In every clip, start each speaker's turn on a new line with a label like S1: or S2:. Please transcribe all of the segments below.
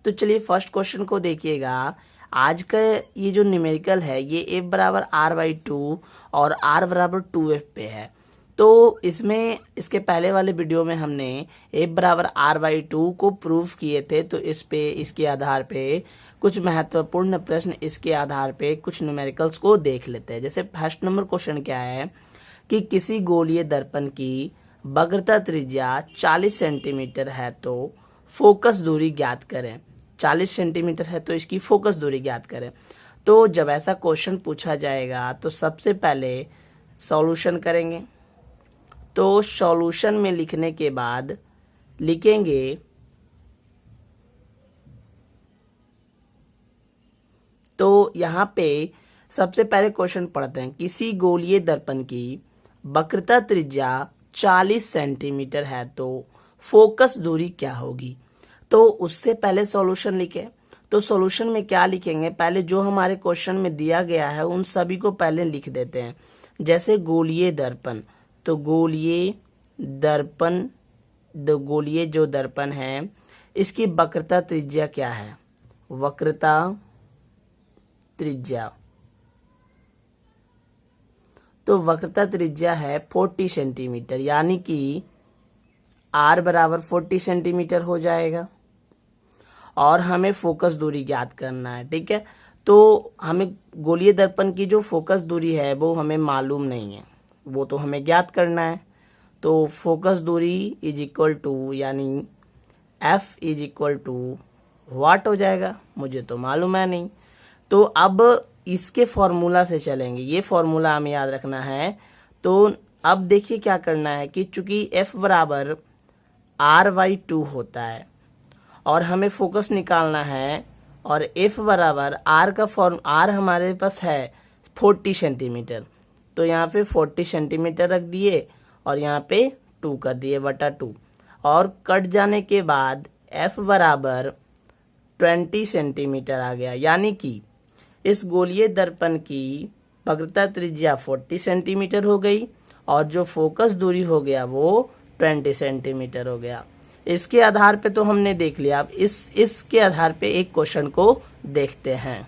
S1: तो चलिए first question को देखिएगा। आज का ये जो न्यूमेरिकल है ये f बराबर r/2 और r बराबर 2f पे है। तो इसमें इसके पहले वाले वीडियो में हमने f बराबर r/2 को प्रूफ किए थे। तो इसके आधार पे कुछ महत्वपूर्ण प्रश्न इसके आधार पे कुछ न्यूमेरिकल्स को देख लेते हैं। जैसे फर्स्ट नंबर क्वेश्चन क्या है कि किसी गोलीय दर्पण की वक्रता त्रिज्या 40 सेंटीमीटर है तो फोकस दूरी ज्ञात करें। 40 सेंटीमीटर है तो इसकी फोकस दूरी ज्ञात करें। तो जब ऐसा क्वेश्चन पूछा जाएगा तो सबसे पहले सॉल्यूशन करेंगे। तो सॉल्यूशन में लिखने के बाद लिखेंगे तो यहाँ पे सबसे पहले क्वेश्चन पढ़ते हैं। किसी गोलीय दर्पण की वक्रता त्रिज्या 40 सेंटीमीटर है तो फोकस दूरी क्या होगी। तो उससे पहले सॉल्यूशन लिखे। तो सॉल्यूशन में क्या लिखेंगे, पहले जो हमारे क्वेश्चन में दिया गया है उन सभी को पहले लिख देते हैं। जैसे गोलीय दर्पण, तो गोलीय जो दर्पण है इसकी वक्रता त्रिज्या क्या है, वक्रता त्रिज्या। तो वक्रता त्रिज्या है 40 सेंटीमीटर, यानी कि r बराबर 40 सेंटीमीटर हो जाएगा। और हमें फोकस दूरी ज्ञात करना है, ठीक है। तो हमें गोलीय दर्पण की जो फोकस दूरी है वो हमें मालूम नहीं है, वो तो हमें ज्ञात करना है। तो फोकस दूरी इज इक्वल टू, यानी f इज इक्वल टू वाट हो जाएगा, मुझे तो मालूम है नहीं। तो अब इसके फॉर्मूला से चलेंगे, ये फॉर्मूला हमें याद रखना है। तो अब देखिए क्या करना है कि चूंकि f बराबर r/2 होता है और हमें फोकस निकालना है, और f बराबर r हमारे पास है 40 सेंटीमीटर। तो यहाँ पे 40 सेंटीमीटर रख दिए और यहाँ पे 2 कर दिए बटा 2, और कट जाने के बाद f बराबर 20 सेंटीमीटर आ गया। यानी कि इस गोलीय दर्पण की वक्रता त्रिज्या 40 सेंटीमीटर हो गई और जो फोकस दूरी हो गया वो 20 सेंटीमीटर हो गया। इसके आधार पे तो हमने देख लिया। अब इसके आधार पे एक क्वेश्चन को देखते हैं।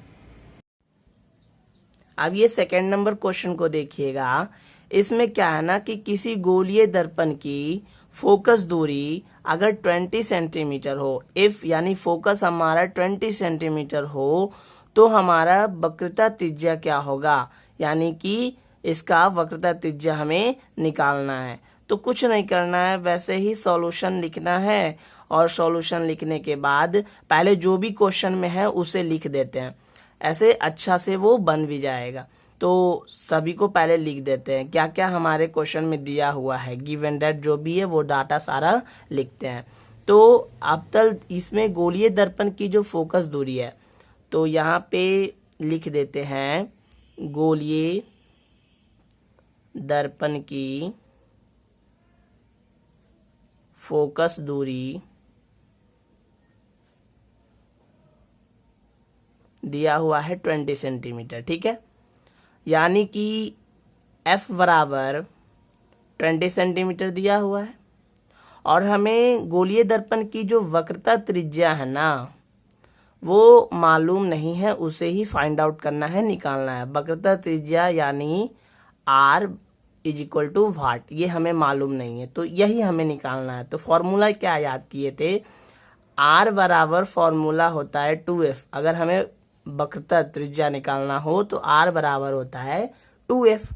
S1: अब ये सेकंड नंबर क्वेश्चन को देखिएगा। इसमें क्या है ना कि किसी गोलीय दर्पण की फोकस दूरी अगर 20 सेंटीमीटर हो, इफ यानी फोकस हमारा 20 सेंटीमीटर हो, तो हमारा वक्रता त्रिज्या क्या होगा, यानी कि इसका वक्रता त्रिज्या हमें निकालना है। तो कुछ नहीं करना है, वैसे ही सॉल्यूशन लिखना है, और सॉल्यूशन लिखने के बाद पहले जो भी क्वेश्चन में है उसे लिख देते हैं, ऐसे अच्छा से वो बन भी जाएगा। तो सभी को पहले लिख देते हैं क्या क्या हमारे क्वेश्चन में दिया हुआ है, गिवन डेट जो भी है वो डाटा सारा लिखते हैं। तो अब तक इसमें गोलीय दर्पण की जो फोकस दूरी है, तो यहाँ पे लिख देते हैं गोलीय दर्पण की फोकस दूरी दिया हुआ है 20 सेंटीमीटर, ठीक है। यानी कि f बराबर 20 सेंटीमीटर दिया हुआ है, और हमें गोलीय दर्पण की जो वक्रता त्रिज्या है ना वो मालूम नहीं है, उसे ही फाइंड आउट करना है, निकालना है। वक्रता त्रिज्या यानी r इज इक्वल टू वाट, ये हमें मालूम नहीं है, तो यही हमें निकालना है। तो फॉर्मूला क्या याद किए थे, r बराबर फॉर्मूला होता है 2f। अगर हमें वक्रता त्रिज्या निकालना हो तो r बराबर होता है 2f।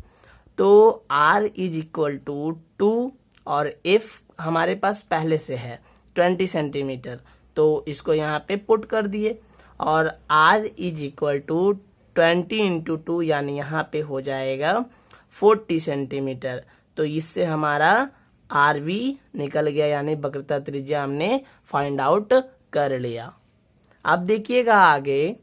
S1: तो r इज इक्वल टू 2 और f हमारे पास पहले से है 20 सेंटीमीटर, तो इसको यहाँ पे पुट कर दिए, और r is equal to 20 into 2, यानी यहाँ पे हो जाएगा 40 सेंटीमीटर। तो इससे हमारा r भी निकल गया, यानी वक्रता त्रिज्या हमने फाइंड आउट कर लिया। अब देखिएगा आगे,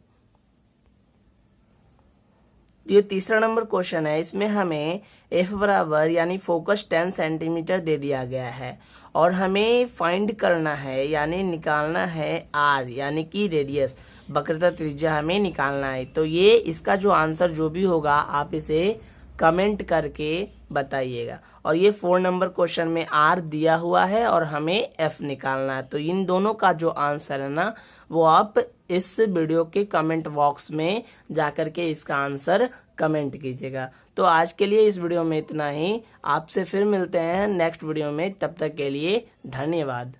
S1: ये तीसरा नंबर क्वेश्चन है। इसमें हमें f बराबर यानी फोकस 10 सेंटीमीटर दे दिया गया है, और हमें फाइंड करना है यानी निकालना है r यानी कि रेडियस, वक्रता त्रिज्या हमें निकालना है। तो ये इसका जो आंसर जो भी होगा आप इसे कमेंट करके बताइएगा। और ये 4 नंबर क्वेश्चन में आर दिया हुआ है और हमें एफ निकालना है। तो इन दोनों का जो आंसर है ना, वो आप इस वीडियो के कमेंट बॉक्स में जाकर के इसका आंसर कमेंट कीजिएगा। तो आज के लिए इस वीडियो में इतना ही। आपसे फिर मिलते हैं नेक्स्ट वीडियो में। तब तक के लिए धन्यवाद।